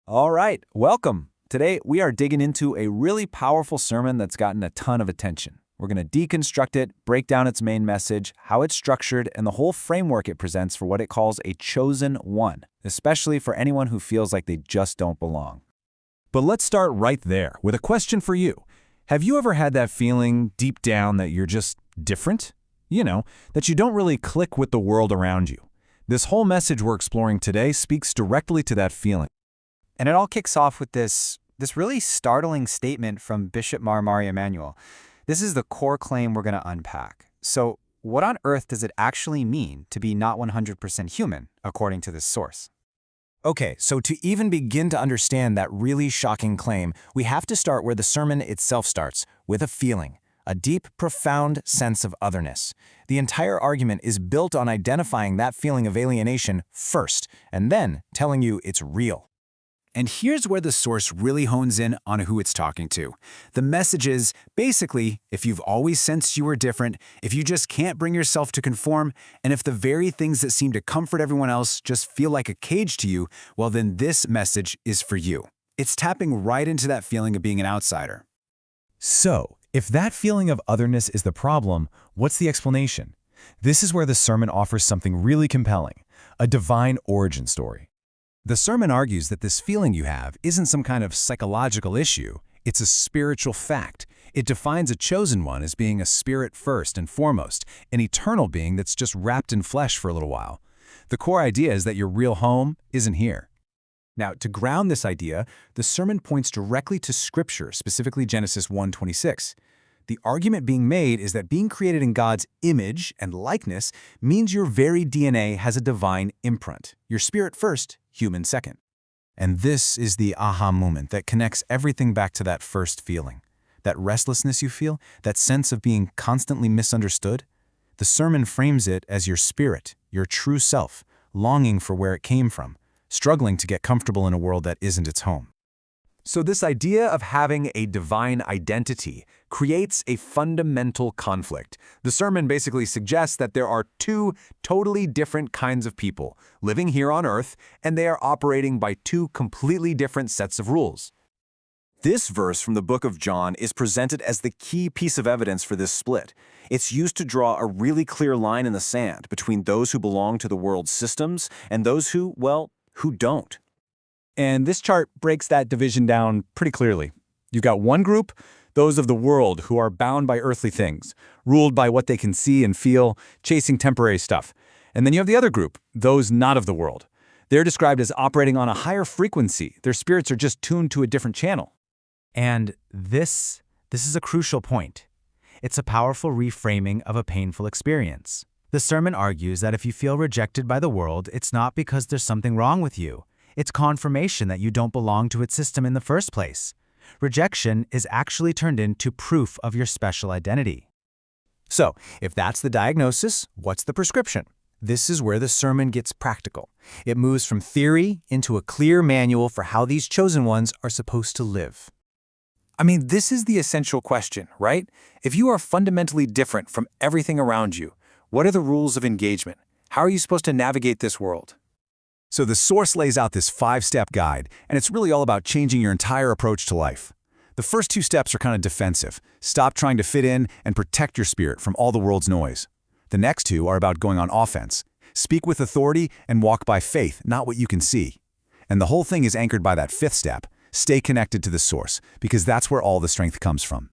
All right, welcome. Today, we are digging into a really powerful sermon that's gotten a ton of attention. We're going to deconstruct it, break down its main message, how it's structured, and the whole framework it presents for what it calls a chosen one, especially for anyone who feels like they just don't belong. But let's start right there with a question for you. Have you ever had that feeling deep down that you're just different? That you don't really click with the world around you. This whole message we're exploring today speaks directly to that feeling. And it all kicks off with this really startling statement from Bishop Mari Emanuel. This is the core claim we're going to unpack. So what on earth does it actually mean to be not 100% human, according to this source? Okay, so to even begin to understand that really shocking claim, we have to start where the sermon itself starts, with a feeling, a deep, profound sense of otherness. The entire argument is built on identifying that feeling of alienation first, and then telling you it's real. And here's where the source really hones in on who it's talking to. The message is, basically, if you've always sensed you were different, if you just can't bring yourself to conform, and if the very things that seem to comfort everyone else just feel like a cage to you, well then this message is for you. It's tapping right into that feeling of being an outsider. So, if that feeling of otherness is the problem, what's the explanation? This is where the sermon offers something really compelling, a divine origin story. The sermon argues that this feeling you have isn't some kind of psychological issue, it's a spiritual fact. It defines a chosen one as being a spirit first and foremost, an eternal being that's just wrapped in flesh for a little while. The core idea is that your real home isn't here. Now, to ground this idea, the sermon points directly to Scripture, specifically Genesis 1:26. The argument being made is that being created in God's image and likeness means your very DNA has a divine imprint. Your spirit first, human second. And this is the aha moment that connects everything back to that first feeling. That restlessness you feel, that sense of being constantly misunderstood. The sermon frames it as your spirit, your true self, longing for where it came from, struggling to get comfortable in a world that isn't its home. So this idea of having a divine identity creates a fundamental conflict. The sermon basically suggests that there are two totally different kinds of people living here on Earth, and they are operating by two completely different sets of rules. This verse from the book of John is presented as the key piece of evidence for this split. It's used to draw a really clear line in the sand between those who belong to the world's systems and those who don't. And this chart breaks that division down pretty clearly. You've got one group, those of the world who are bound by earthly things, ruled by what they can see and feel, chasing temporary stuff. And then you have the other group, those not of the world. They're described as operating on a higher frequency. Their spirits are just tuned to a different channel. And this is a crucial point. It's a powerful reframing of a painful experience. The sermon argues that if you feel rejected by the world, it's not because there's something wrong with you. It's confirmation that you don't belong to its system in the first place. Rejection is actually turned into proof of your special identity. So, if that's the diagnosis, what's the prescription? This is where the sermon gets practical. It moves from theory into a clear manual for how these chosen ones are supposed to live. I mean, this is the essential question, right? If you are fundamentally different from everything around you, what are the rules of engagement? How are you supposed to navigate this world? So the source lays out this 5-step guide, and it's really all about changing your entire approach to life. The first 2 steps are kind of defensive. Stop trying to fit in and protect your spirit from all the world's noise. The next 2 are about going on offense. Speak with authority and walk by faith, not what you can see. And the whole thing is anchored by that 5th step. Stay connected to the source, because that's where all the strength comes from.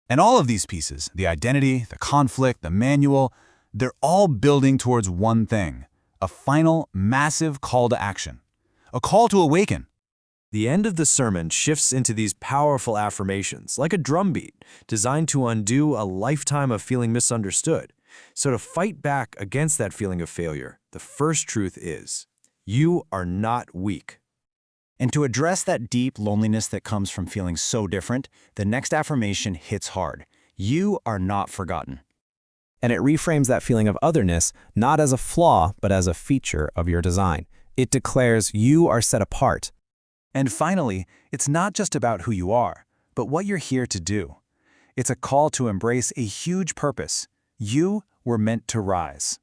And all of these pieces, the identity, the conflict, the manual, they're all building towards one thing. A final, massive call to action. A call to awaken. The end of the sermon shifts into these powerful affirmations, like a drumbeat, designed to undo a lifetime of feeling misunderstood. So to fight back against that feeling of failure, the first truth is, you are not weak. And to address that deep loneliness that comes from feeling so different, the next affirmation hits hard. You are not forgotten. And it reframes that feeling of otherness not as a flaw, but as a feature of your design. It declares you are set apart. And finally, it's not just about who you are, but what you're here to do. It's a call to embrace a huge purpose. You were meant to rise.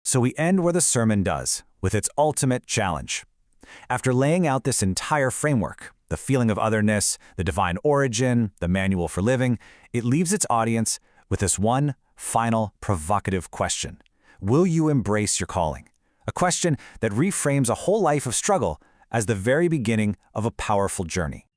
So we end where the sermon does, with its ultimate challenge. After laying out this entire framework, the feeling of otherness, the divine origin, the manual for living, it leaves its audience with this one final provocative question. Will you embrace your calling? A question that reframes a whole life of struggle as the very beginning of a powerful journey.